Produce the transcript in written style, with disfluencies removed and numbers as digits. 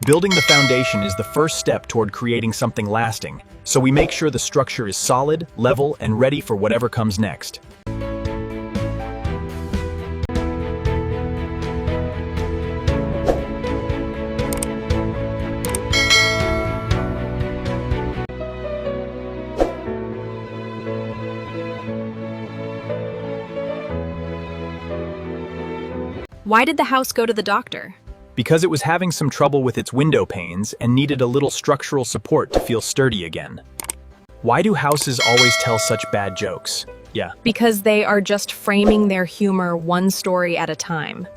Building the foundation is the first step toward creating something lasting, so we make sure the structure is solid, level, and ready for whatever comes next. Why did the house go to the doctor? Because it was having some trouble with its window panes and needed a little structural support to feel sturdy again. Why do houses always tell such bad jokes? Yeah. Because they are just framing their humor one story at a time.